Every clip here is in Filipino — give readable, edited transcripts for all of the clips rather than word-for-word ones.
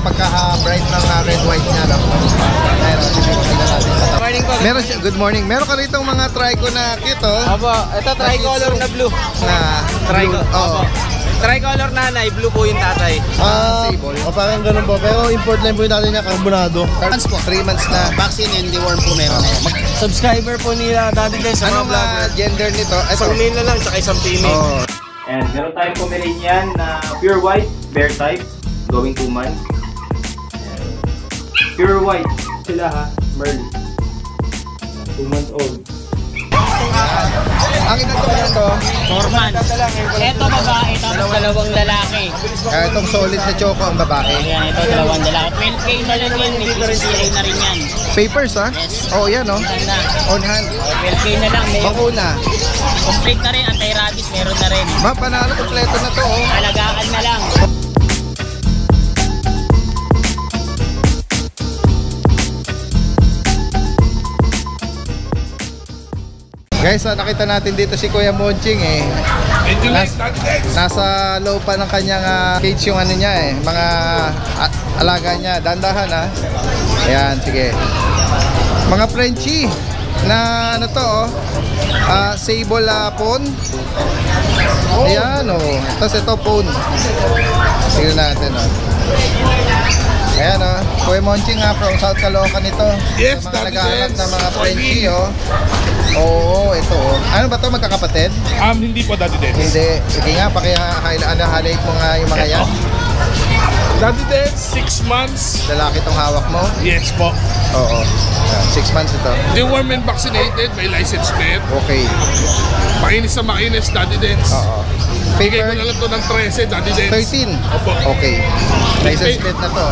pagka-bright ng red white niya. No? Ayan, Morning po. Meron siya, good morning. Meron ka rito mga trico na cute, oh. Opo, ito tricolor na blue. Na Tricolor. Oo. Tricolor nanay, blue po yung tatay. Sable. O parang ganun po. Pero import line po yung natin niya, carbonado. 3 months po. 3 months na. Vaccine and deworm po meron. Subscriber po nila dati din sa mga Anong vlogger. gender nito? Ito. Isang male na lang, tsaka isang female. Oh. And meron tayong Pomeranian na pure white, bear type, going 2 months. Pure white sila ha, Merle. 2 months old. Ang edad ko nito, 4 months. Ito babae, tapos dalawang lalaki. itong solid na choco ang babae. Ayan, ito dalawang lalaki. 12K na lang yan, may PCCA na rin yan. Papers, ha? Yes. Oh, yan, oh. Ganda. On hand. 12K na lang, may Bakuna. complete na rin, anti-rabies meron na rin. Ma, panalo kompleto na to, oh. Alagaan na lang. Guys, nakita natin dito si Kuya Monching eh. Nasa low pa ng kanyang cage yung ano niya eh, mga alaga niya. Dandahan ha. Ayan, sige. Mga Frenchie na ano to oh. Sable pon. Ayan oh. Tapos ito pon. Tignan natin oh. Ayan o, Kuya Monching from South Caloocan ito. Yes, sa mga naghahanap ng mga Frenchie oh. Oo, ito oh. Ano ba to, magkakapatid? Hindi po dati din. Hindi. Sige nga, highlight mo nga yung mga yan. Dati din, 6 months. Lalaki tong hawak mo. Yes po. Oo. 6 months ito. Deworm and vaccinated, may license plate. Okay. Mainis na mainis, dati din. Oo. Bigay ko Paper na lang to ng 13, dati din. 13. Opo. Okay. License plate na to.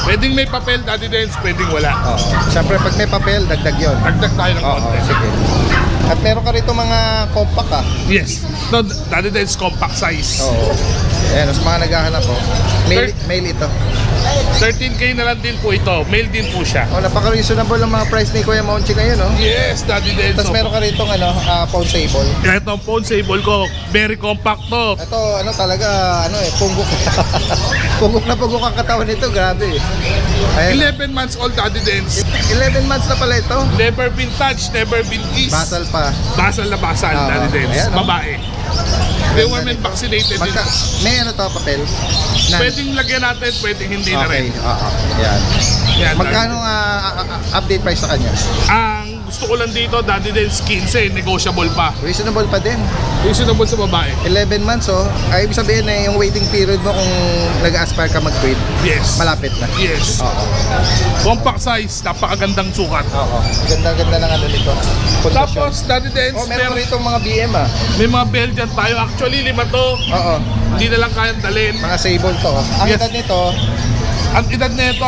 Pwedeng may papel, dati din. Pwedeng wala. Oo. Siyempre pag may papel, dagdag yun. Dagdag tayo ng Oo, konti. sige. At meron ka rito mga compact ah. Yes. No, dati din compact size. Oo. Ayan, sa mga naghahanap po. Male ito. 13K na lang din po ito. Male din po siya. Oh, napaka-reasonable ang mga price ni Kuya Monching ngayon, oh. Yes, dati din. Tapos meron ka rito phone sable. Ito ang phone sable ko. Very compact to. Ito, talaga, punggok. punggok ang katawan nito, grabe. Ayan. 11 months old, dati din. 11 months na pala ito. Never been touched, never been kissed. Basal pa. Basal na basal, Oo. dati din. Ayan, oh. Babae. Deworm and vaccinated din. May to, papel? Pwedeng lagyan natin, pwedeng hindi na Okay, rin. Yan. Yan, Magkano update price sa kanya? ang gusto ko lang dito, dati din 15, negotiable pa. Reasonable pa din. Reasonable sa babae. 11 months, oh. Ay, ibig sabihin na yung waiting period mo kung nag-aspire ka mag-breed, Yes. malapit na. Yes. Oo. Compact size, napakagandang sukat. Oo. Ganda-ganda ng nito. Pundasyon. Tapos, dati din, meron rito mga BM ah. may mga Belgian tayo. Actually, 5 to. Oo. Hindi na lang kayang dalhin. Mga sable to. Ang Yes. edad nito, Ang edad nito,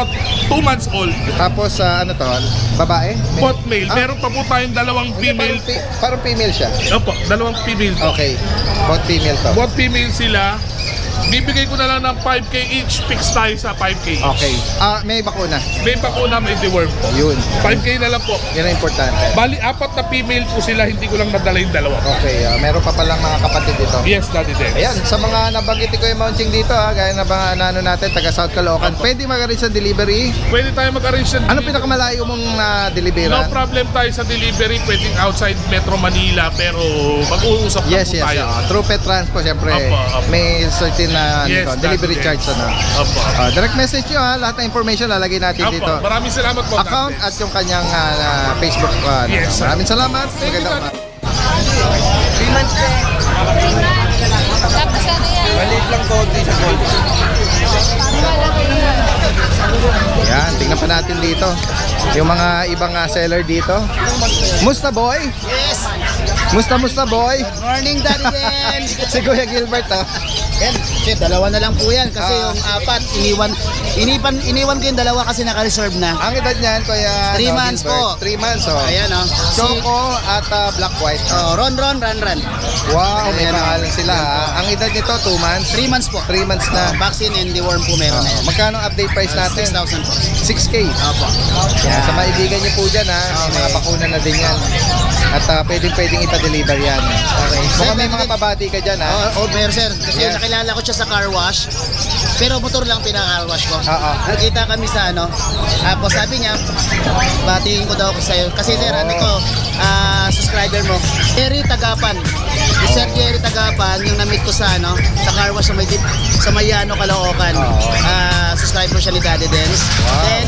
2 months old. tapos ano to, babae? Both male. Meron pa po tayong dalawang Hindi, female. parang female siya. Opo, dalawang female. Okay. Both female to. Both female sila. Bibigay ko na lang ng 5K each. Fix tayo sa 5K each. Okay. May bakuna. May bakuna, may deworm. Yun. 5K na lang po. Yan ang importante. Bali, 4 na female po sila. Hindi ko lang nadala yung dalawa. Okay. Meron pa palang mga kapatid dito. Yes, Daddy Dex. Ayan, sa mga nabanggit ko yung Monching dito gaya na ba natin, taga South Caloocan, pwede mag-arrange sa delivery. Pwede tayo mag-arrange ng Ano pinakamalayo mong delivery? No problem tayo sa delivery. Pwedeng outside Metro Manila. Pero mag-uusap lang Yes, po yes. tayo. Through Pet Transpo, siyempre, Opo. may certain Yes, delivery Daddy charge. Dex. Opo. Direct message nyo lahat ng information lalagay natin Opo. dito. Maraming salamat po. Account Daddy at Dex. yung kanyang Facebook. Yes, sir. Maraming salamat. Thank you, Magandang Daddy. 3 months na. Tapos ano yan? Maliit lang konti sa konti. Yan, tingnan pa natin dito. Yung mga ibang seller dito. Musta boy? Yes! Musta boy? Morning, Daddy Ben! Si Kuya Gilbert Yan, shit, dalawa na lang po yan kasi yung apat, iniwan ko yung dalawa kasi naka-reserve na. Ang edad niyan, Kuya 3 months Gilbert. po. 3 months, oh. Ayan, oh. Choco at black white. Ron. Wow, may Ayan, pangalan sila. Ang edad nito, 2 months. 3 months po. 3 months na. Vaccine and deworm po meron na yan. Magkano update price natin? 6,000 po. 6K. Opo. Yan, sa maibigan niyo po dyan may mga bakuna na din yan. At pwedeng ipa-deliver yan. Okay. Mukhang may mga pabati ka dyan Oh, meron sir. Kasi Yes. nakilala ko siya siya sa car wash, pero motor lang pinaka-car wash ko. Oo. Nakita kami sa ano, tapos sabi niya, batiin ko daw ako sa'yo. Kasi sir, ano to, subscriber mo, Jerry Tagapan. Si Sir Jerry Tagapan, yung na-meet ko sa ano, sa car wash sa Mayano, Caloocan. Subscriber siya ni Daddy Dance. Then,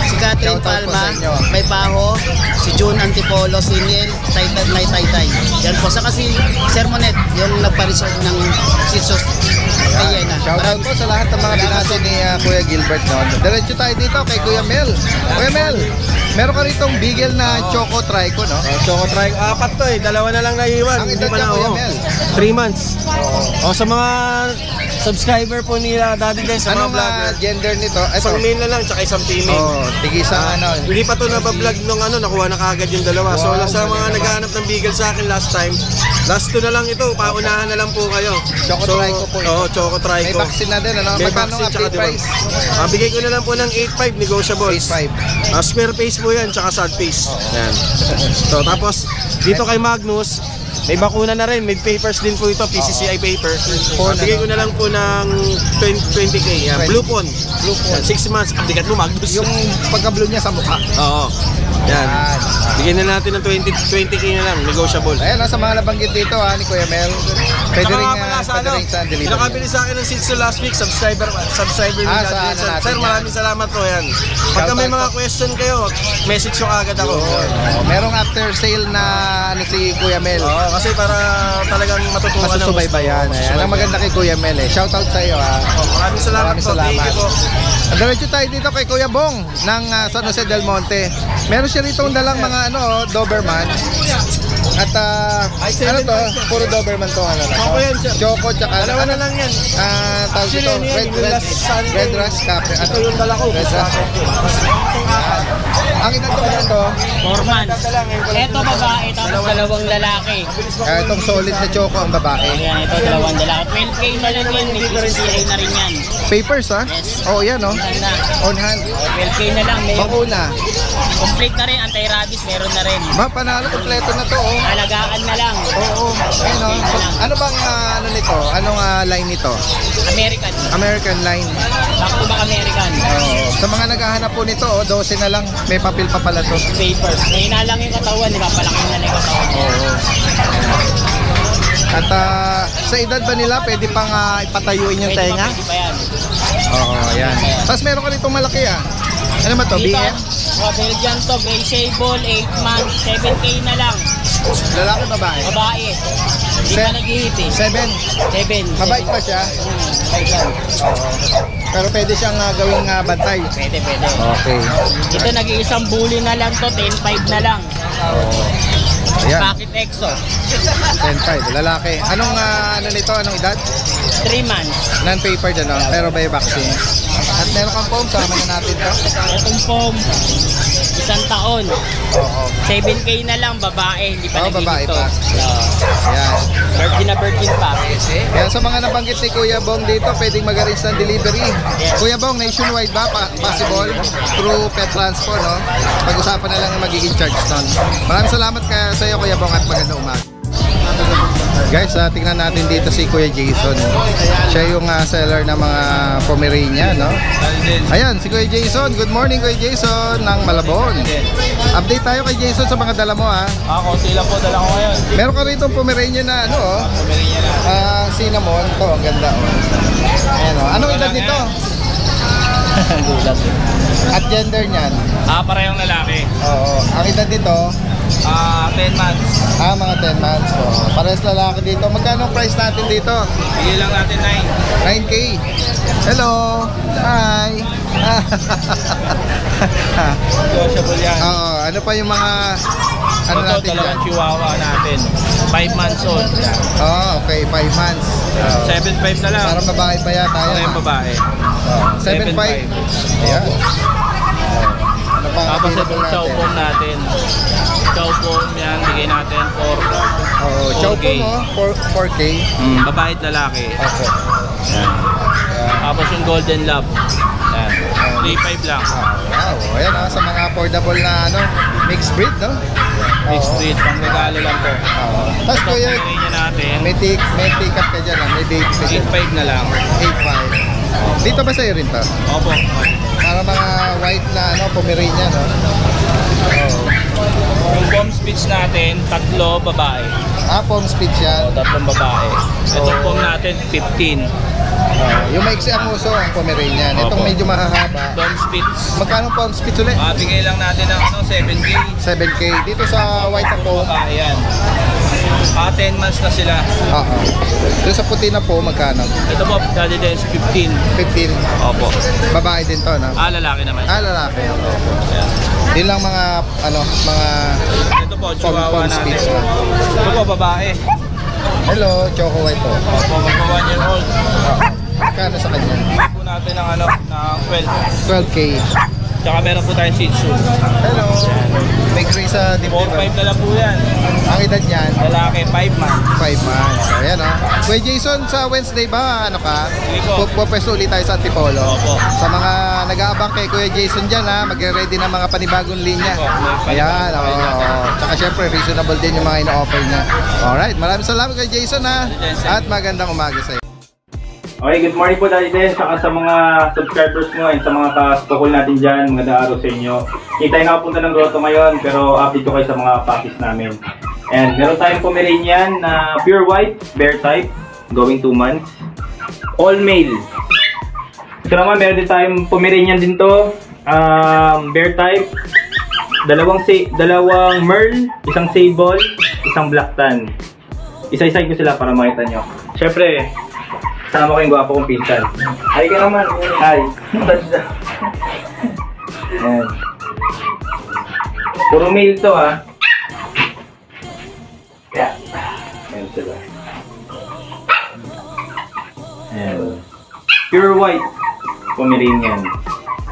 si Catherine Shoutout po Palma, sa inyo. may Baho, si June Antipolo, si Niel Taytay. Yan po. Saka si Sir Monet, yung nagpa-reserve ng Sisos Cayena. Shoutout po sa lahat ng mga binati ni Kuya Gilbert, no? Diretso tayo dito kay Kuya Mel. Kuya Mel, meron ka ritong bigel na Choco Trico, no? Choco Trico, 4 to eh. 2 na lang naiwan. Ang Hindi edad pa niya, na, Kuya oh. Mel? 3 months. Sa mga subscriber po nila Daddy Guys, sa mga Anong vlogger. gender nito? Isang male na lang, tsaka isang female. Tigisa ano. Hindi pa to nabablog nung ano, nakuha na kagad yung dalawa. So Wow, sa mga galing naghahanap ng bigel sa akin last time, last 2 na lang ito, paunahan na lang po kayo. Choco Trico po ito. Oo, Choco May Trico. vaccine na din, ano? May Magkano vaccine, ang tsaka update diba? price? Bigay ko na lang po ng 8.5 negotiable. 8.5. Square face po yan, tsaka sad face. Yan. So tapos, dito kay Magnus, may bakuna na rin, may papers din po ito, PCCI paper. Bigay ko na lang po ng 20k. Yan. Blue Pond. 6 months. Ang bigat mo, Magnus. Yung pagka-blue niya sa mukha. Oo. Yan. Bigyan na natin ng 20k na lang, negotiable. Ayan, sa mga nabanggit dito ni Kuya Mel. Pwede Saka rin nga pala sa pwede ano, rin sa delivery. nakabili sa akin ng Sitsu last week, subscriber ni sa Daddy ano Dance. natin Sir, yan. maraming salamat po yan. Pagka may mga question kayo, message nyo agad ako. Merong after sale na ano si Kuya Mel. Oo, kasi para talagang matutukan ng Masusubaybayan. Ayan, ang maganda kay Kuya Mel eh. Shoutout sa iyo ha. Maraming salamat Maraming po. Thank you po. Diretso tayo dito kay Kuya Bong ng San Jose del Monte. Meron siya rito dalang mga Doberman. At ano to? Puro Doberman to. Ano, Choco yan, sir. Choco tsaka Dalawa na lang yan. tawag Actually, dito. ano yan, yung last Sunday. Red Ras Cafe. Ito yung dala ko. Red Ras. Ang edad ko na to. 4 months. Ito babae, tapos dalawang lalaki. Itong solid na Choco ang babae. Ayan, ito dalawang lalaki. 12K na lang yan, may PCCI na rin yan. Papers ha? Yes. Oh, yan oh. Yan na. On hand. 12K na lang, may Bakuna. complete na rin, anti-rabies meron na rin. Ma, panalo, kompleto na to oh. Alagaan na lang. Oo. Ayun oh. So, ano bang ano nito? Anong line nito? American. American line. Back to back American. Oo. Sa mga naghahanap po nito, 12 na lang. May papel pa pala to. Papers. May lang yung katawan, di ba? Palaki na lang yung katawan. Oo. At sa edad ba nila, pwede pang ipatayuin yung Pwede tenga? pa, pwede pa yan. Oo, ayan. Tapos meron ka nitong malaki Ano ba to? Dito, BM? Belgian to, gray sable, 8 months, 7K na lang. Lalaki, babae? Babae. Hindi pa nag-hit eh. 7. 7. Mabait pa siya? Mabait yan. Pero pwede siyang gawing bantay. Pwede, pwede. Okay. Ito nag-iisang bully na lang to, 10.5 na lang. Ayan, Bakit EXO? 10.5. Lalaki. Anong ano nito? Anong edad? 3 months. Non-papered pero may vaccine. At meron kang foam, sama na natin to. Itong foam, 1 taon. Oo. 7K na lang, babae. Hindi pa Babae nag-hit to. pa. Ayan. Virgin na virgin pa. Kaya sa mga nabanggit ni Kuya Bong dito, pwedeng mag-arrange ng delivery. Yes. Kuya Bong, nationwide ba? Possible? Through pet transpo, no? Pag-usapan na lang ang magiging charge nun. Maraming salamat sa iyo, Kuya Bong, at magandang umaga. Guys, tingnan natin dito si Kuya Jason. Siya yung seller ng mga Pomeranian, no? Ayan, si Kuya Jason. Good morning, Kuya Jason ng Malabon. Update tayo kay Jason sa mga dala mo, ha? Konti lang po dala ko ngayon. Meron ka rito Pomeranian na ano, oh. Cinnamon. Ito, ang ganda, oh. Ayan, oh. Anong edad nito? At gender niyan? Parehong lalaki. Oo. Ang edad nito? 10 months. Mga 10 months. So, parehas lalaki dito. Magkano ang price natin dito? Bigay lang natin 9. 9K. Hello. Hi. Negotiable yan. Oo. Ano pa yung mga ano natin dyan? chihuahua natin. 5 months old. Okay. 5 months. 7.5 na lang. Parang babae pa yata yan. babae. 7.5. Ayan. Ano pa ang Tapos available itong chow natin? foam natin. Chow foam yan, bigay natin for Oo. Chow 4K. po mo? 4K. babae at lalaki. Okay. Yan. Tapos yung golden lab. Yan. 3.5 lang. Wow. Ayan sa mga affordable na mixed breed, no? Mixed breed, pang regalo lang po. Tapos Ito, Kuya, bigay niya natin. May take up ka dyan, may baby ka dyan. 8.5 na lang. 8.5. Dito ba sa'yo rin to? Opo. Para mga white na Pomeranian, no? Yung bomb speech natin, 3 babae. Palm speech yan. 3 babae. Itong bomb natin, 15. Yung maiksi ang uso, ang Pomeranian. Itong Opo. medyo mahahaba. Bomb speech. Magkano palm speech ulit? Mabigay lang natin ng 7K. 7K. Dito sa white na po. Babae yan. 10 months na sila. Oo. Doon sa puti na po, magkano? Ito po, Daddy Dance, 15. 15. Opo. Babae din to, no? Lalaki naman. Lalaki. Ayan. Yun lang mga, mga Ito po, Chihuahua palm natin. speech na. Ito po, babae. Hello, Choco White po. Opo, magpa 1 year old. Magkano sa kanya? Bigay po natin ng ng 12. 12K. Tsaka meron po tayong Shih Tzu. Hello. May gray sa dibdib. 4-5 na lang po yan. Ang edad niyan, Lalaki, 5 months. 5 months. So, ayan, oh. Kuya Jason, sa Wednesday ba, ano ka? Sige po. Pupwesto ulit tayo sa Antipolo. Opo. Sa mga nag-aabang kay Kuya Jason dyan, ha, magre-ready ng mga panibagong linya. Opo, may Ayan, oo. panibagong Tsaka syempre, reasonable din yung mga ino-offer niya. Alright, maraming salamat Kuya Jason, ha. At magandang umaga sa'yo. Okay, good morning po Daddy Den, saka sa mga subscribers mo and sa mga ka-spokol natin dyan, magandang araw sa inyo. Hindi tayo nakapunta ng grotto ngayon, pero update ko kayo sa mga packages namin. And meron tayong Pomeranian na pure white, bear type, going 2 months. All male. So naman, meron din tayong Pomeranian din to, bear type, dalawang merl, isang sable, isang black tan. Isa-isay ko sila para makita nyo. Syempre, sama ko yung gwapo kong pinsan. Hi ka naman. Hi. Ayan. Puro male to, ha. Yeah. Ayan sila. Ayan. Pure white. Pomeranian.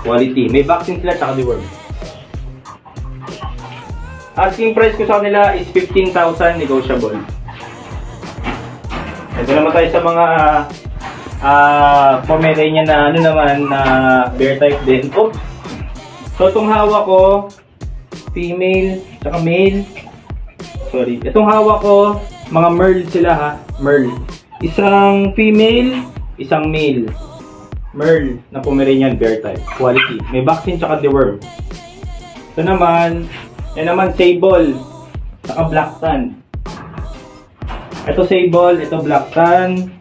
Quality. May vaccine sila tsaka deworm. Asking price ko sa kanila is 15,000 negotiable. Ito naman tayo sa mga Pomeranian na ano naman na bear type din. Oh. So itong hawak ko female saka male. Sorry. Itong hawak ko mga merl sila ha. Merl. Isang female, isang male. Merl na Pomeranian bear type. Quality. May vaccine saka deworm. Ito naman, yan naman sable saka black tan. Ito sable, ito black tan.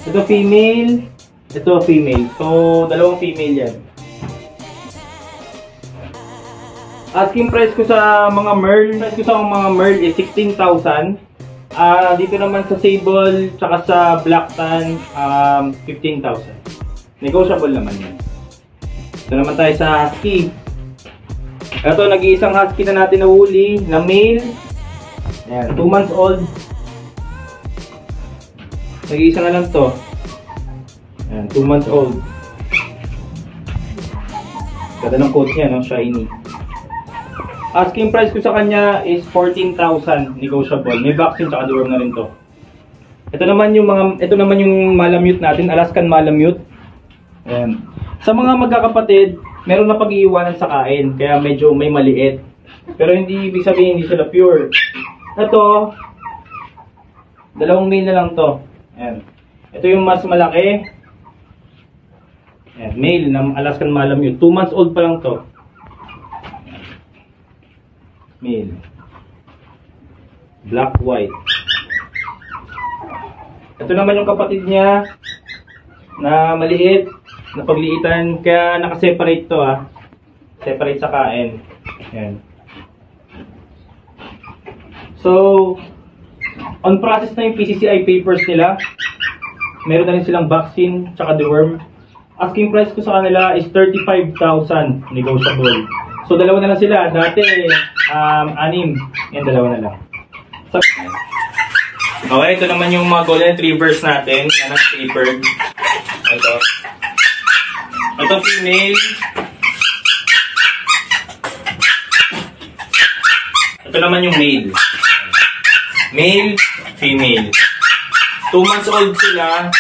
Ito female, ito female. So, dalawang female yan. Asking price ko sa mga merl, is 16,000. Dito naman sa sable, tsaka sa black tan, 15,000. Negotiable naman yan. Ito naman tayo sa husky. Ito, nag-iisang husky na natin na woolly, na male. Ayan, 2 months old. Nag-iisa na lang to. Ayan, 2 months old. Ganda ng coat niya, no? Shiny. Asking price ko sa kanya is 14,000 negotiable. May vaccine tsaka deworm na rin to. Ito naman yung Malamute natin, Alaskan Malamute. Ayan. Sa mga magkakapatid, meron na pag-iiwanan sa kain, kaya medyo may maliit. Pero hindi ibig sabihin hindi sila pure. Ito, dalawang male na lang to. Ayan. Ito yung mas malaki. Ayan, male na Alaskan Malamute. 2 months old pa lang to. Male. Black, white. Ito naman yung kapatid niya na maliit, na pagliitan. Kaya nakaseparate to ha. Separate sa kain. Ayan. So, on process na yung PCCI papers nila. Meron na rin silang vaccine tsaka deworm. Asking price ko sa kanila is 35,000 negotiable. So dalawa na lang sila. Dati 6. Yan, dalawa na lang. So, okay, ito naman yung mga golden retrievers natin na nag-papered. Ito female. Ito naman yung male. Male, female. 2 months old sila.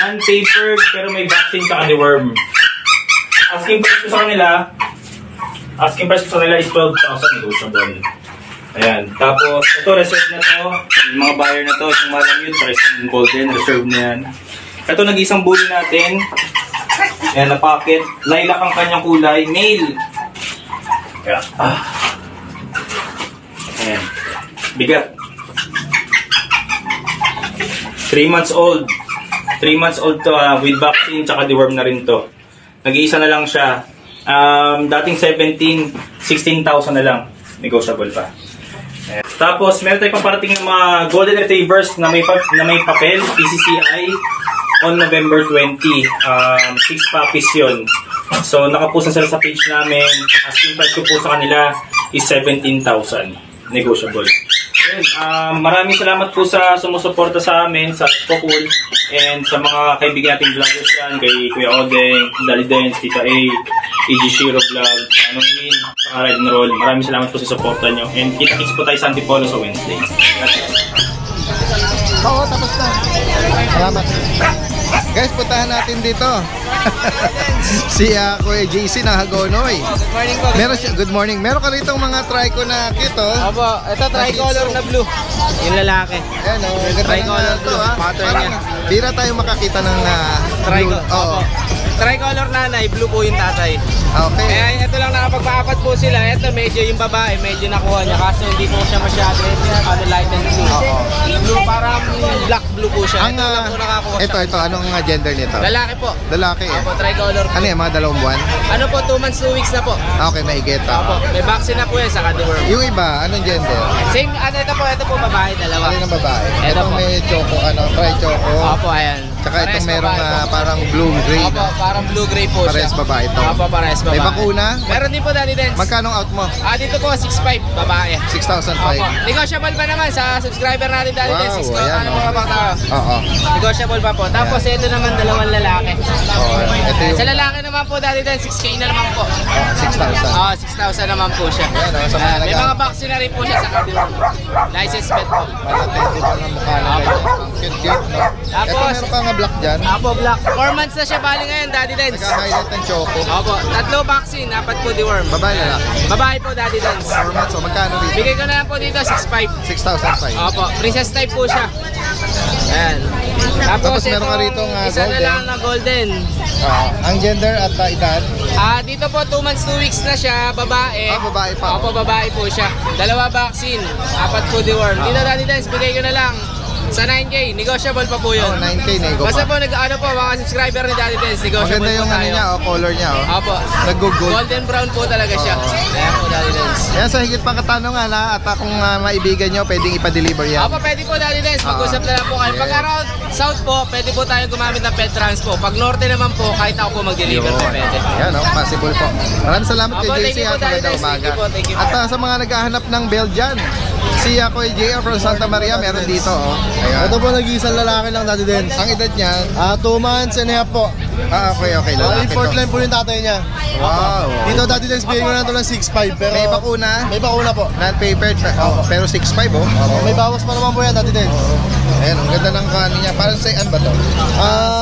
Non-papered, pero may vaccine tsaka deworm. Asking price ko sa kanila is 12,000 negotiable. Ayan. Tapos, ito reserve na to. Yung mga buyer na to, yung malamute, pares yung golden, reserve na yan. Ito, nag-isang bully natin. Ayan, na pocket. Lilac ang kanyang kulay. Male. Ayan. Ayan. Bigat. 3 months old. 3 months old to with vaccine, tsaka deworm na rin to. Nag-iisa na lang siya. Dating 16,000 na lang. Negotiable pa. Ayan. Tapos, meron tayong paparating ng mga golden retrievers na may papel, PCCI, on November 20. 6 puppies yun. So, nakapost na sila sa page namin. Asking price ko po sa kanila is 17,000. Negotiable. Ayun, maraming salamat po sa sumusuporta sa amin, sa Kokul, and sa mga kaibigan nating vloggers yan, kay Kuya Odeng, Dali Dance, Tita A, EG Shiro Vlog, Anong Win, Ride and Roll. Maraming salamat po sa suporta nyo. And kita-kits po tayo sa Antipolo sa Wednesday. Oo, tapos na. Salamat. Guys, puntahan natin dito. Si Kuya JC na Hagonoy. Good morning po. Meron siya, good morning. Meron ka rito mga trico na kito. Opo, ito tricolor na blue. Yung lalaki. Ayan o, ganda Tricolor na blue, pattern Parang niya. bira tayo makakita ng blue. Oo. Tricolor nanay, blue po yung tatay. Okay. Kaya ito lang nakapagpaapat po sila. Ito medyo yung babae, medyo nakuha niya. Kaso hindi po siya masyado. Light and blue. Oo. Blue, parang black blue po siya. Ang, Ito lang po nakakuha ito, anong gender nito? Lalaki po. Lalaki eh. Opo, tricolor po. Ano yan, mga 2 buwan? Ano po, 2 months, 2 weeks na po. Okay, maigit. Opo, may vaccine na po yan sa deworm. Yung iba, anong gender? Same, ito po babae, dalawa. Alin ang babae? Ito Itong po. may choco, tri-choco. Opo, ayan. Tsaka itong Parehas merong babae po. parang blue-gray. Opo, parang blue-gray po Parehas siya. babae ito. Opo, parehas babae. May bakuna? Meron din po, Daddy Dance. Magkano out mo? Dito po, 6'5", babae. 6,500. Opo. Negotiable pa naman sa subscriber natin, Daddy Wow, Dance. ayan, Ano oh. po ba tayo? Oo. Negotiable pa po. Tapos ito naman, 2 lalaki. Oo, ito yung Sa lalaki naman po, Daddy Dance, 6K na naman po. 6,000. 6,000 naman po siya. Ayan, oh, sa mga May nag- mga vaccine na rin po siya sa deworm. License pet po. Malatindi pa ng mukha na ganyan. Ang cute-cute, no? Ito Tapos- meron pa nga black dyan. Apo, black. 4 months na siya bali ngayon, Daddy Dance. Nagka-highlight ng choco. Opo, 3 vaccine, 4 po deworm. Babae lalaki. Babae po, Daddy Dance. 4 months. So, magkano dito? Bigay ko na lang po dito, 6'5". 6,500. Opo, princess type po siya. Ayan. Tapos meron ka itong rito nga isa na golden. lang na golden. Ang gender at edad? Dito po 2 months, 2 weeks na siya, babae. Babae pa. Opo, babae po siya. 2 vaccine, 4 po deworm. Dito, Daddy Dance, bigay ko na lang sa 9K, negotiable pa po yun. 9K nego Basta pa. po, mga subscriber ni Daddy Dance, negotiable Maganda po yung tayo. ano niya, color niya. Opo. Nag-good. Golden brown po talaga siya. Ayan po, Daddy Dance. Yan sa higit pang katanungan at kung maibigan nyo, pwedeng ipa-deliver yan. Opo, pwede po, Daddy Dance. Mag-usap na lang po kayo. Pag around south po, pwede po tayo gumamit ng pet trans po. Pag norte naman po, kahit ako po mag-deliver po pwede. Yan, possible po. Maraming salamat Opo, kay thank JC you po, at Daddy magandang Dance. umaga. Thank you po, thank you po. At sa mga naghahanap ng Belgian, si Kuya JR from Santa Maria, meron dito. Ayan. Ito po nag-iisang lalaki lang, Daddy Dance. Ang edad niya, 2 months and a half po. okay, lalaki Import to. line po yung tatay niya. Wow. Dito, Daddy Dance, bigyan ko na ito ng 6'5", pero May bakuna, may bakuna po. non-paper, pero 6'5", oh. May bawas pa naman po yan, Daddy Dance. Ayan, ang ganda ng kanin niya. Parang say, ano ba to?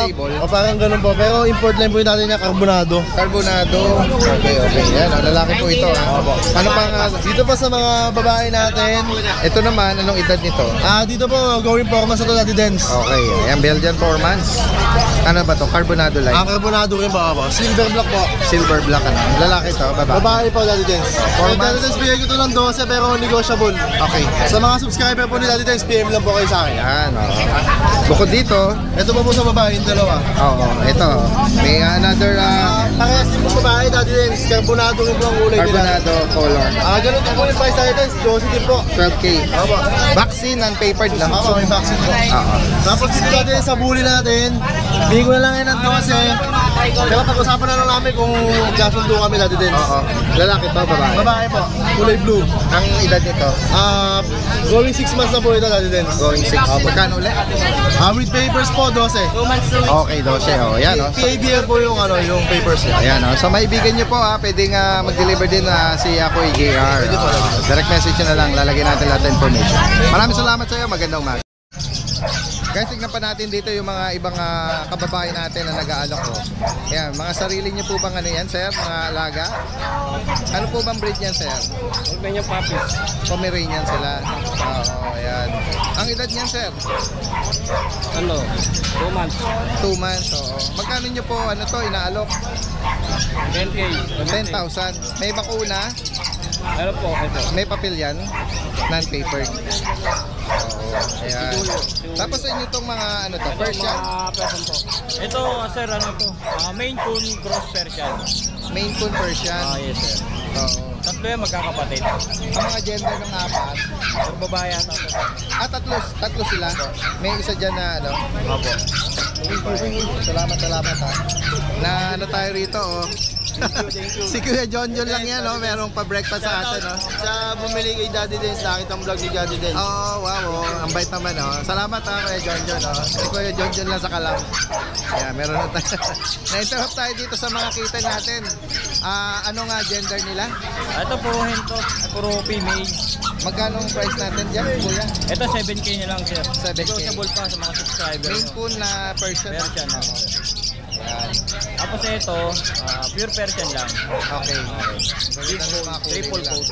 Sable. O parang ganun po. Pero import line po yung tatay niya, carbonado. Carbonado. Okay. Yan, lalaki po ito. Ano pa nga? Dito pa sa mga babae natin, Ito naman, anong edad nito? dito po, going performance na to, Daddy Dance. Okay, ayan, Belgian 4 months. Ano ba to? Carbonado line. Carbonado rin ba po? Silver black po. Silver black, ano? Lalaki to, babae. Babae po, Daddy Dance. Four Daddy months. Dance, bigay ko ito ng 12 pero negotiable. Okay. Sa mga subscriber po ni Daddy Dance, PM lang po kayo sa akin. Yan, Bukod dito, Ito po sa babae, yung dalawa. ito. May another Parehas din po babae, Daddy Dance. Carbonado rin po ang kulay nila. carbonado color. Ganun din po yung price, Daddy Dance. 12 din po. 12K. Opo. Vaccine and papered lang. Opo, may vaccine po. Oo. Tapos dito natin sa bully natin, bigay ko na lang yan ng 12. Pero pag-usapan na lang namin kung magkasundo kami, Daddy Dance. Oo. Lalaki to, babae. Babae po, kulay blue. Ang edad nito, Going 6 months na po ito, Daddy Dance. going 6. Magkano ulit? With papers po, 12. Okay, 12. Yan, PABL po yung, yung papers niya. Ayan, so maibigan nyo po pwedeng mag-deliver din si Kuya JR. Direct message nyo na lang, lalagyan natin lahat ng information. Maraming salamat sa iyo, magandang umaga. Guys, tignan pa natin dito yung mga ibang kababayan natin na nag-aalok ko. Yan, mga sarili niyo po bang ano yan, sir? Mga alaga? Ano po bang breed yan, sir? Pomeranian puppies. Pomeranian sila. Oo, ayan. Ang edad niyan, sir? 2 months. 2 months, oo. Magkano niyo po, ano to, inaalok? 10K. 10,000. May bakuna? Ano po, ito. May papel yan? Non-paper. Oo, ayan. Tapos sa inyo itong mga, ano to, Persian? Person po. Ito, sir, ano to? Maine Coon Cross Persian. Maine Coon Persian? Yes, sir. Oo. Tatlo yung magkakapatid. Ang mga gender ng apat? Or babae at ako. Tatlo sila. May isa dyan na ano. Opo. Salamat ha. Na ano tayo rito oh. Si Kuya John lang yan oh. Merong pa-breakfast sa atin oh. Sa bumili kay Daddy Dance, nakita ang vlog ni Daddy Dance. Oh, wow oh. Ang bait naman oh. Salamat ha Kuya John oh. Si Kuya John lang sa Kalam. Yeah, meron na tayo. Na-interrupt tayo dito sa mga kita natin. Ano nga gender nila? Ito po, hinto. Puro female. Magkano ang price natin dyan, Kuya? Ito 7K na lang, sir. 7K. Negotiable pa sa mga subscribers. Maine Coon na Persian. Persian lang. Yan. Tapos ito, pure Persian lang. Okay. Triple coat.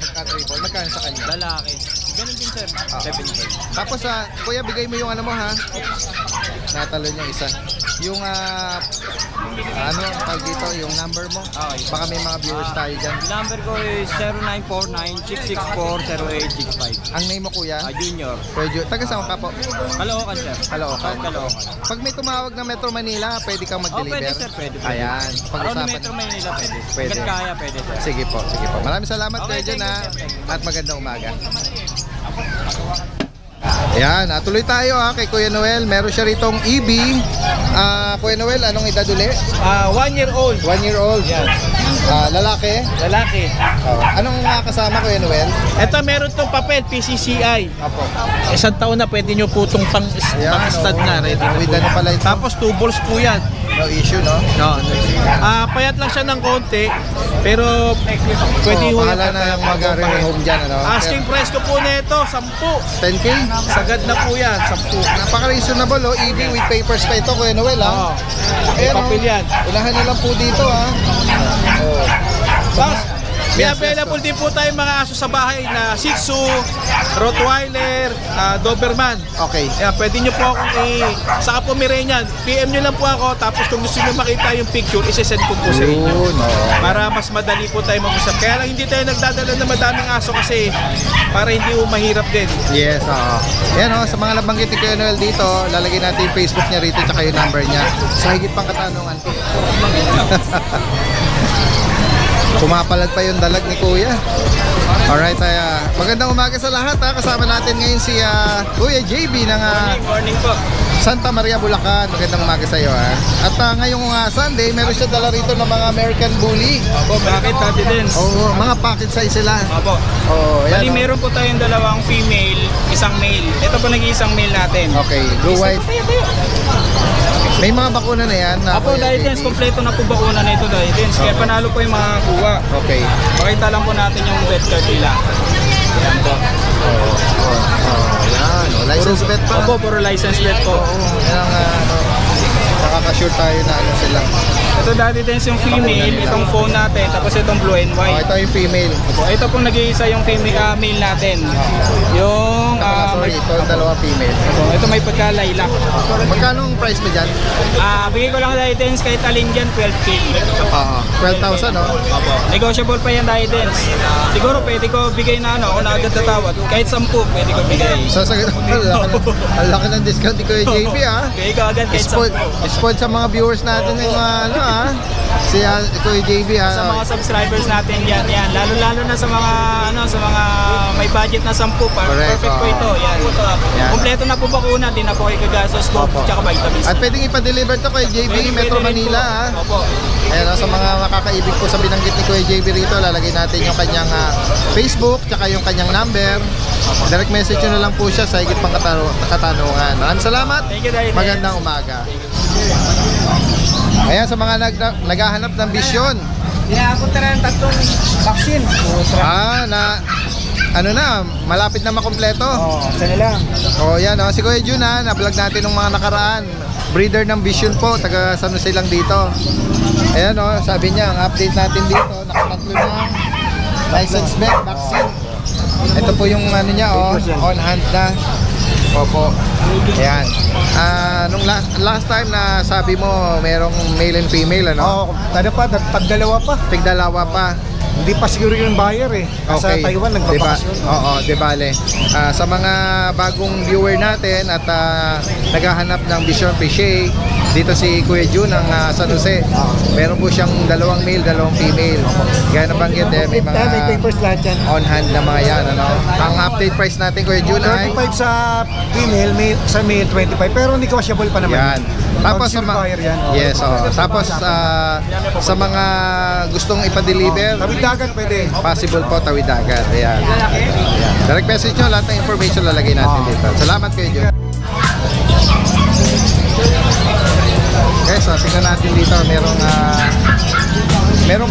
Magka-triple. Magkano sa kanya? Lalaki. Ganun din, sir. 7K. Tapos Kuya, bigay mo yung ano mo ha. Natalo niya isa. Yung ano, tawag dito, yung number mo. Okay. Baka may mga viewers tayo dyan. Yung number ko is 0949-664-0865. Ang name mo Kuya? Junior. Kuya taga saan ka po? Caloocan, sir. Caloocan. Caloocan. Pag may tumawag na Metro Manila, pwede kang mag-deliver? Pwede, sir. Pwede. Ayan. Around Pag-usapan. Metro Manila, pwede. Pwede. Hanggat kaya, pwede, sir. Sige po. Maraming salamat Okay, Kuya John ha. thank you. At magandang umaga. Ayan, tuloy tayo kay Kuya Noel. Meron siya ritong EB. Kuya Noel, anong edad uli? 1 year old. 1 year old. Yan. Lalaki. Lalaki. Anong kasama Kuya Noel? Ito meron tong papel, PCCI. Apo. Isang taon na pwede nyo po itong pang-stud na. Ready na With po. ano pala ito? Tapos 2 balls po yan. No issue, no? No. Payat lang siya ng konti. Pero pwede Oh, bahala na yung mag-home dyan, ano? Asking price ko po nito, 10. 10K? Sagad na po yan, 10. Napaka-reasonable, oh. EB with papers pa ito, Kuya Noel, ha? Oo. May papel yan. Unahan na lang po dito, ha? Oh. Boss, may Yes, available din po tayong mga aso sa bahay na Shih Tzu, Rottweiler, Doberman. Okay. Yan, pwede nyo po akong sa Pomeranian. PM nyo lang po ako, tapos kung gusto nyo makita yung picture, isesend ko po sa inyo. Yun, oh. Para mas madali po tayo mag-usap. Kaya lang hindi tayo nagdadala ng madaming aso kasi para hindi po mahirap din. Yes, oo. Yan, oh. Sa mga nabanggit ni Kuya Noel dito, lalagay natin yung Facebook niya rito tsaka yung number niya. Sa higit pang katanungan. Pumapalag pa yung dalag ni Kuya. Alright, magandang umaga sa lahat ha. Kasama natin ngayon si Kuya JB ng Morning po. Santa Maria, Bulacan. Magandang umaga sa iyo ha. At ngayong Sunday, meron siya dala rito ng mga American Bully. Opo, bakit Daddy Dance? Oo, mga pocket size sila. Opo. Oo, yan. Bali, oh. meron po tayong dalawang female, isang male. Ito po nag-iisang male natin. Okay, blue white. May mga bakuna na yan. Apo, Kuya Daddy JB. Dance, kompleto na po bakuna na ito, Daddy Dance. Kaya panalo po yung mga kuha. Okay. Pakita lang po natin yung vet card nila. Ayan po. Yan, license bet pa. Opo, puro license vet po. Yan ang nakaka-sure tayo na ano sila. Ito, Daddy Dance, yung female, itong phone natin, tapos itong blue and Oh, white. ito yung female. Opo, ito pong nag-iisa yung female, male natin. Yung, Sorry, ito yung dalawang female. ito may pagka-lilac. Magkano ang price mo dyan? Bigay ko lang Daddy Dance kahit alin dyan, 12K. 12,000 no? Opo. Negotiable pa yan, Daddy Dance. Siguro pwede ko bigay na ano, kung agad tatawad. Kahit 10, pwede ko bigay. So, ang laki ng discount ni Kuya JB ha. Bigay ko agad kahit 10. Spot sa mga viewers natin ng ano ha. Si Kuya JB ha. Sa mga subscribers natin yan. Lalo-lalo na sa mga ano, sa mga may budget na 10 para Correct, perfect po oo. ito. Yan. Yan. Kompleto na po bakuna, din na po kayo gagastos to, Opo. tsaka vitamins. At pwedeng ipa-deliver to kay JB, Pwede Metro rin Manila po. ha. Opo. Ayan, sa mga makakaibig po sa binanggit ni Kuya JB rito, lalagay natin yung kanyang Facebook, tsaka yung kanyang number. Direct message nyo na lang po siya sa higit pang katanungan. Maraming salamat. Thank you, Daddy. Magandang umaga. Ayan, sa mga naghahanap ng bisyon. Inaabot na ng 3 vaccine. ano na, malapit na makumpleto. Sana lang. Oh, yan oh. Si Kuya Jun ha, na-vlog natin nung mga nakaraan. Breeder ng Vision po, taga San Jose lang dito. Ayan oh, sabi niya, ang update natin dito, nakatatlo na license vet vaccine. Ito po yung ano niya oh, on hand na. Opo. Ayan. Nung last time na sabi mo, merong male and female ano? Tagdalawa pa. Tigdalawa pa. Hindi pa siguro yung buyer eh. Sa Taiwan nagbabakasyon. Oo, di bale. Sa mga bagong viewer natin at naghahanap ng Vision Fishay, dito si Kuya Jun ng San Jose. Meron po siyang 2 male, 2 female. Gaya na banggit may mga may papers lahat yan. on hand na mga yan. Ano? Ang update price natin Kuya Jun ay 35 sa female, sa male 25. Pero negotiable pa naman. yan. Tapos sa buyer yan. yes, tapos sa mga gustong ipa-deliver, Tawid dagat pwede. possible po tawid dagat. Ayan. Ayan. Direct message nyo, lahat ng information lalagay natin dito. Salamat kayo Jun. Okay, so tingnan natin dito, merong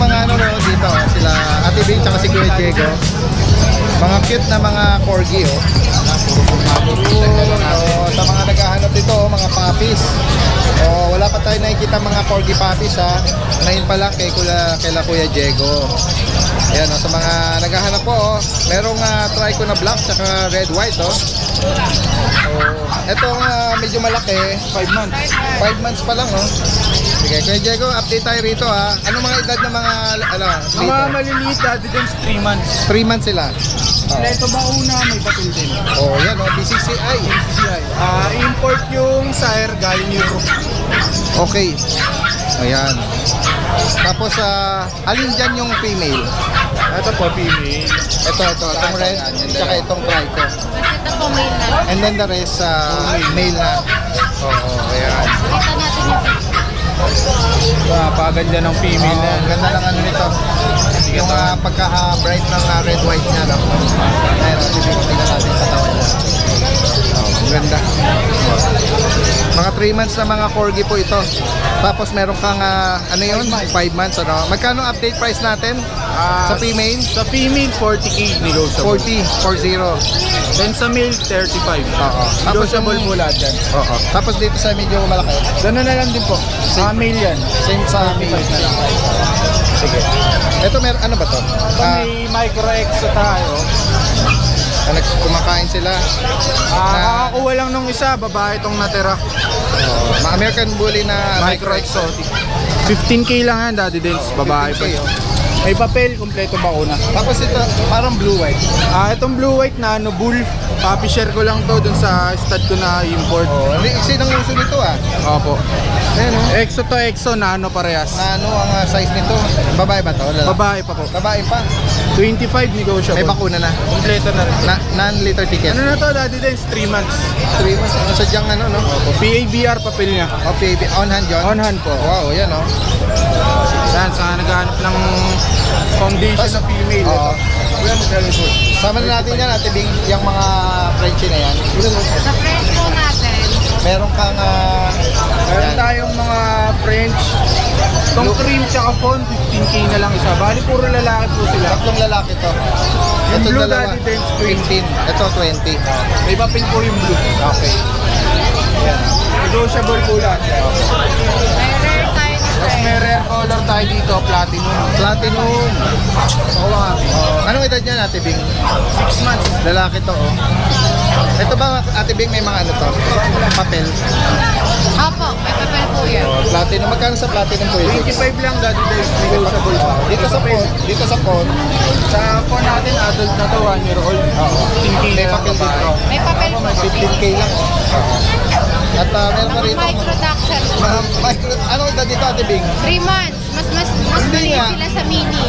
mga ano dito, sila Ate Bing tsaka si Kuya Diego. Mga cute na mga corgi oh. Sa mga naghahanap dito, mga puppies. Wala pa tayo nakikita mga corgi puppies ha. Ngayon pa lang kay Kuya Diego. Ayan, sa mga naghahanap po, merong trico na black tsaka red white oh. Etong medyo malaki, 5 months. 5 months pa lang oh. Sige, Kuya Diego, update tayo rito ha. Ano mga edad ng mga Mga maliliit dati din 3 months. 3 months sila. Ito ba una may batul din? Yan oh, BCCI. Import yung sire galing Europe. Okay. Ayan. Tapos alin dyan yung female? Ito po female. Itong red, tsaka itong trico. Ito po male na. And then the rest male na. Ayan. Kita natin yung Paganda ng female na. Ang ganda lang ano nito. Yung pagka-bright ng red white niya. No? Ayan, tingnan natin sa katawan niya. Ang ganda. Mga 3 months na mga corgi po ito. Tapos meron kang ano yun? 5 months ano? Magkano update price natin? Sa female? Sa female 40k negotiable. 40. Then sa male 35. Tapos Negotiable po lahat yan. Tapos dito sa medyo malaki. Ganun na lang din po. Male yan. Same sa male. Sige. Ito ano ba to? May micro exo tayo. Kumakain sila. Kakakuha lang nung isa, babae itong natira. Mga American Bully na Micro exotic. 15k lang yan, Daddy Dance. Babae pa yun. May papel, kompleto bakuna. Tapos ito, parang blue white. Itong blue white na bull, papi share ko lang to dun sa stud ko na import. Iksi ng uso nito Opo. Ayan Exo to exo, nano parehas. Ano ang size nito? Babae ba to? Babae pa po. Babae pa. 25 negotiable. May bakuna na. Kompleto na rin. Non-litter ticket. Ano na to, Daddy Dance? 3 months. 3 months. Ano sadyang ano, no? PABR papel niya. Okay, on hand yun? On hand po. Wow, yan oh. Yan, sa naghahanap ng foundation na female. Kuya, magkano po? Sama na natin yan, Ate Bing, yung mga Frenchie na yan. sa friends po natin. Meron kang Meron tayong mga French. Itong cream tsaka fawn, 15k na lang isa. Bali, puro lalaki po sila. tatlong lalaki to. Yung Ito blue dalawa, Daddy Dance, 15. Ito 20. May papel po yung blue. Okay. Negotiable po lahat. May rare tayo na Tapos may rare color tayo dito, platinum. Platinum. Anong edad niya, Ate Bing? 6 months. Lalaki to, oh. Ito ba, Ate Bing, may mga ano to? Papel. Opo, may papel po yan. Platinum. Magkano sa platinum po yun? 25 lang, Daddy Dance. Negotiable pa. Dito sa phone. Dito sa phone. Sa phone natin, adult na to, 1 year old. 15k May na lang papel dito. babae. May papel po. 15k lang, oh. At meron pa Mga rito. microduction po. Anong edad dito, Ate Bing? 3 months. Mas Hindi maliit nga. sila sa mini.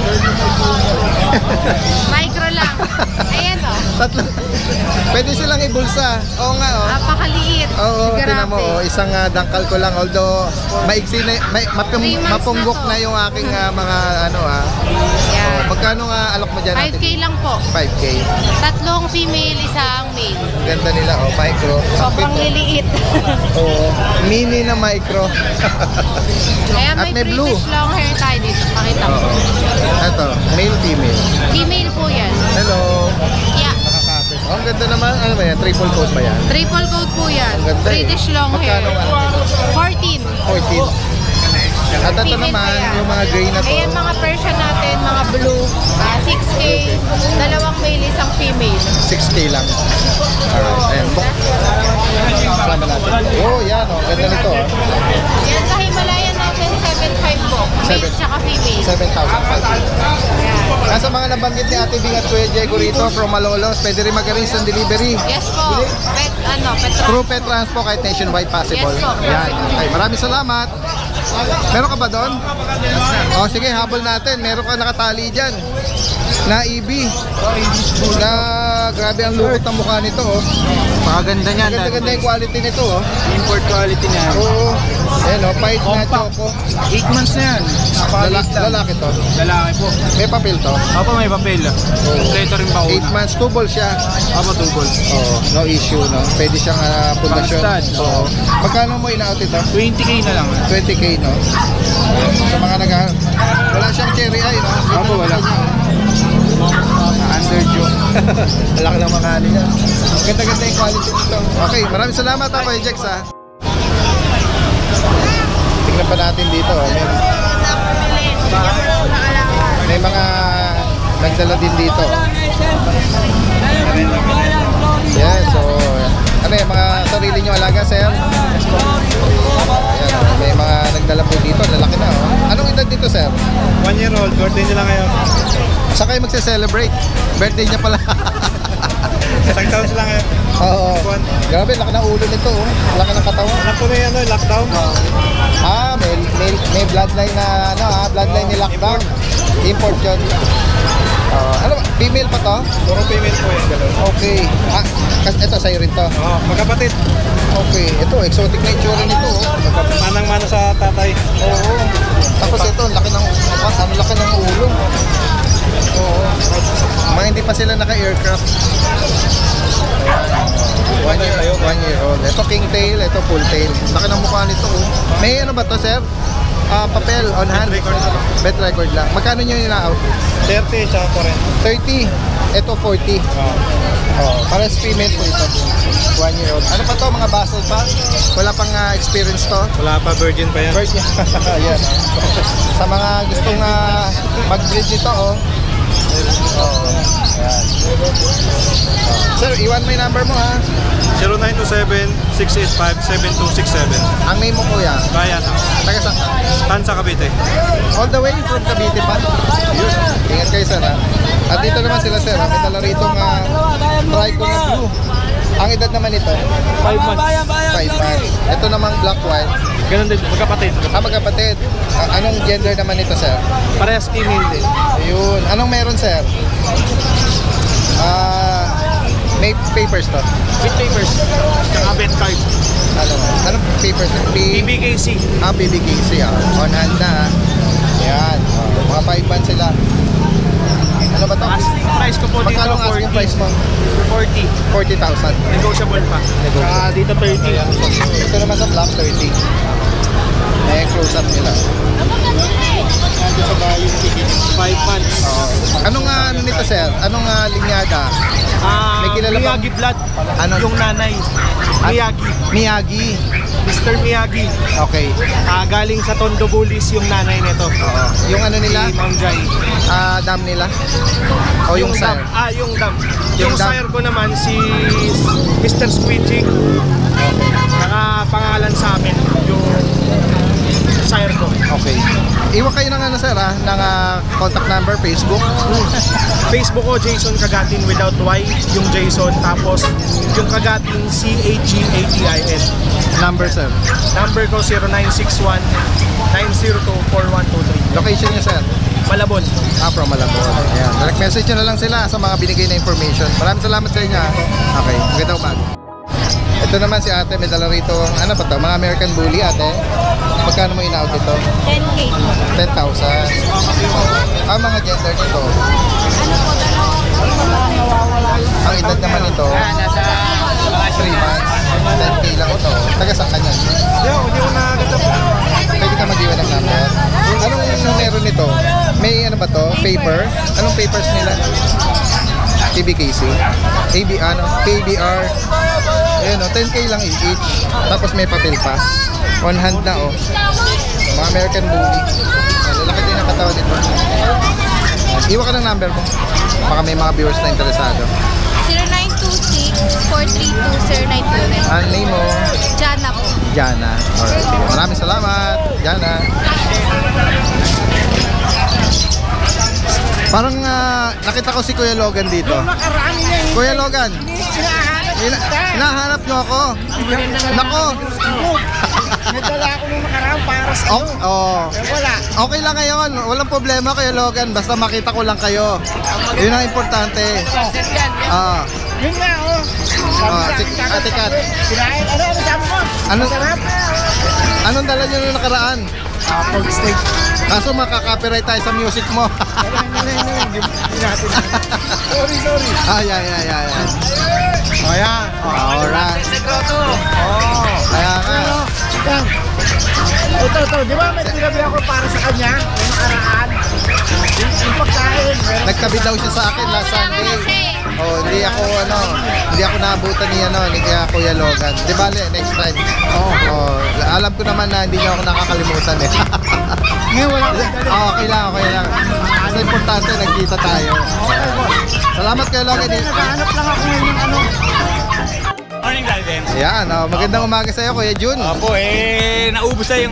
Micro lang. Ayan o. Tatlo. Pwede silang ibulsa. Oo nga, oh. Napakaliit. Oo, Grabe. tinan mo, oh, isang dangkal ko lang. Although, maiksi na, 3 months mapunggok na na to. yung aking mga ano Yan. Magkano nga alok mo dyan? 5K lang po. 5K. Tatlong female, isang male. Ganda nila, oh, micro. Sobrang liliit. Oo, mini na micro. Kaya At may may blue. British long hair tayo dito. Pakita ko. Ito, male, female. Female po yan. Hello. Yeah. Nakakapit. Oh, ang ganda naman. Ano ba yan? Triple coat ba yan? Triple coat po yan. Ang ganda British long hair. Magkano ano? 14. 14. At ito Female naman, pa yan. yung mga gray na to. Ayan mga Persian natin, mga blue. 6K. Dalawang male, isang female. 6K lang. Alright, ayan. Kasama natin. Oh, yan oh. Ganda nito. Oh. Yan sa Himalayan natin, 7.5 po. Male tsaka female. 7,000. Nasa mga nabanggit ni Ate Bing at Kuya Diego rito from Malolos, pwede rin mag-arrange ng delivery. Yes po. Petran. Through Petranspo kahit nationwide possible. Yes po. Yan. Okay, maraming salamat. Meron ka ba doon? Oh, sige, habol natin. Meron ka nakatali dyan. Na EB. Na grabe ang lukot ng mukha nito, oh. Maganda niyan. Ganda-ganda yung quality nito, oh. Import quality niyan. Oo. Ayan, oh. Pahit na choco. 8 months na yan. Lalaki to. Lalaki po. May papel to. Opo, may papel. Kompleto rin pa 8 months, 2 balls siya. Opo, 2 balls. Oo, no issue, no? Pwede siyang pundasyon. Pang-stud. Oo. Magkano mo in-out ito? 20K na lang. 20K, no? Sa mga wala siyang cherry eye, no? Opo, wala. Underjoke. Laki ng mga ano yan. Ganda-ganda yung quality nito. Okay, maraming salamat ako, Jex, ha? Tingnan pa natin dito. May mga nagdala din dito. Yan, so ano yung mga sarili nyo alaga, sir? Yan, may mga nagdala po dito. Lalaki na, oh. Anong edad dito, sir? 1 year old. Birthday nila ngayon. Saan kayo magse-celebrate? Birthday niya pala. Isang taon sila ngayon. Oo. Grabe, laki ng ulo nito, oh. Laki ng katawan. Alam po na yan, lockdown. May bloodline na bloodline ni lockdown. Import yun. Ano ba? Female pa to? Puro female po yan. Okay. Kasi ito sa'yo rin to. Oo, magkapatid. Okay. Ito, exotic na itsura nito, oh. Manang-mana sa tatay. Oo. Tapos ito, laki ng ulo. Oo. Mga hindi pa sila naka-aircraft. 1 year old. Ito king tail, ito full tail. Laki ng mukha nito, oh. May ano ba to, sir? Papel on hand. Bet record lang. Magkano nyo nila-out? 30 tsaka 30. Ito 40. Pares female po ito. 1 year old. Ano pa to? Mga basal pa? Wala pang experience to? Wala pa, virgin pa yan. Virgin. Ayan. Sa mga gustong mag-breed nito, oh. Ayan. Sir, iwan mo yung number mo, ha? 0927-685-7267. Ang name mo, kuya? Bayan. Taga saan ka? Tansa Cavite. All the way from Cavite pa? Yun. Ingat kayo, sir, ha? At dito naman sila, sir. May dala rito trico na blue. Ang edad naman ito? 5 months. 5 months. Ito namang black white. Ganun din, magkapatid. Magkapatid. Anong gender naman ito, sir? Parehas female din. Ayun. Anong meron, sir? May papers to? With papers. Tsaka bet card. Anong papers? BBKC. BBKC, on hand na. Yan. Mga 5 months sila. Ano ba to? Asking price ko po dito, magkano ang asking price mo? 40. 40,000. Negotiable pa. Tsaka dito 30. Ito naman sa black 30. May close up nila. 5 months. Anong ano nito, sir? Anong linyada? May kilala ba? Miyagi blood. Ano? Yung nanay. Miyagi. Miyagi. Mr. Miyagi. Okay. Galing sa Tondo Bullis yung nanay nito. Yung ano nila? Si Ma'am Jai. Dam nila? O yung dam. sire? Yung dam. Yung Yung dam. sire ko naman si Mr. Squidgy. Nakapangalan sa amin yung sire ko. Okay. Iwan kayo ng ano, sir, ng contact number, Facebook. Facebook ko, Jason Kagatin without Y, yung Jason, tapos yung Kagatin, C-A-G-A-T-I-N. Number, sir? Number ko, 0961-902-4123. Location niya, sir? Malabon. From Malabon. Ayan. Direct message nyo na lang sila sa mga binigay na information. Maraming salamat sa inyo. Okay, magandang umaga. Ito naman si ate, may dala rito, ano ba to? Mga American Bully, ate. Magkano mo in-out ito? 10K. 10,000. Mga gender nito. Ang edad naman nito, Nasa 3 months. 10K lang ito. Taga saan ka niyan? Hindi ko na Pwede ka mag-iwan ng number. Anong meron nito? ba to? Paper? Anong papers nila? TBKC? KBR? Ayun o, 10k lang each. Tapos may papel pa. One hand na oh. Mga American Bully. Lalaki din ang katawan nito. Iwan ka ng number mo. Baka may mga viewers na interesado. 0926-432-0929. Ang name mo? Jana po. Jana. Alright, sige. Maraming salamat, Jana. Parang nakita ko si Kuya Logan dito. Kuya Logan, hinahanap nyo ako. Nako. Nagdala ako nung nakaraan para sa iyo. Oh. Wala. Okay lang ngayon. Walang problema, Kuya Logan. Basta makita ko lang kayo. Yun ang importante. Yun nga, oh. Ate Kat. Kinain, ano sabi mo? Masarap. Anong dala nyo nung nakaraan? Pork steak. Kaso makaka-copyright tayo sa music mo. Sorry. Ayan. O yan. Alright. Kaya nga. Ito. Di ba may tinabi ako para sa kanya? Yung nakaraan. Yung pagkain. Nagtabi daw siya sa akin last Sunday. Oh, hindi ako naabutan ni Kuya Logan. Di bale, next time. Alam ko naman na hindi niya ako nakakalimutan eh. Ngayon wala ko. Okay lang. Kasi importante, nagkita tayo. Salamat Kuya Logan. Naghahanap lang ako ngayon ng ano. Morning, Dalvin. Ayan, magandang umaga sa'yo, Kuya Jun. Opo, naubos na yung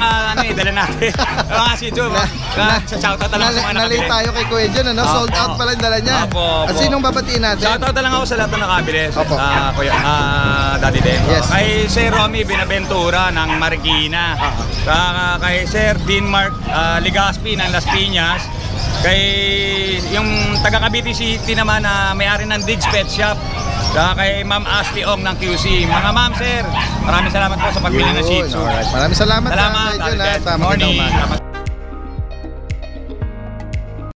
dala natin. Mga si Jun, shoutout na lang sa mga Nalate tayo kay Kuya Jun, sold out pala yung dala niya. Opo. At sinong babatiin natin? Shoutout na lang ako sa lahat ng nakabili. Opo. Daddy Den. Yes. Kay Sir Romy Binaventura ng Marikina. Kay Sir Denmark Ligaspi ng Las Piñas. Kay yung taga Cavite City naman na may-ari ng Diggs Pet Shop. Kay Ma'am Ashley Ong ng QC. Mga ma'am, sir, maraming salamat po sa pagbili ng Shih Tzu. Alright. Maraming salamat. Salamat. Kuya Jun, Morning.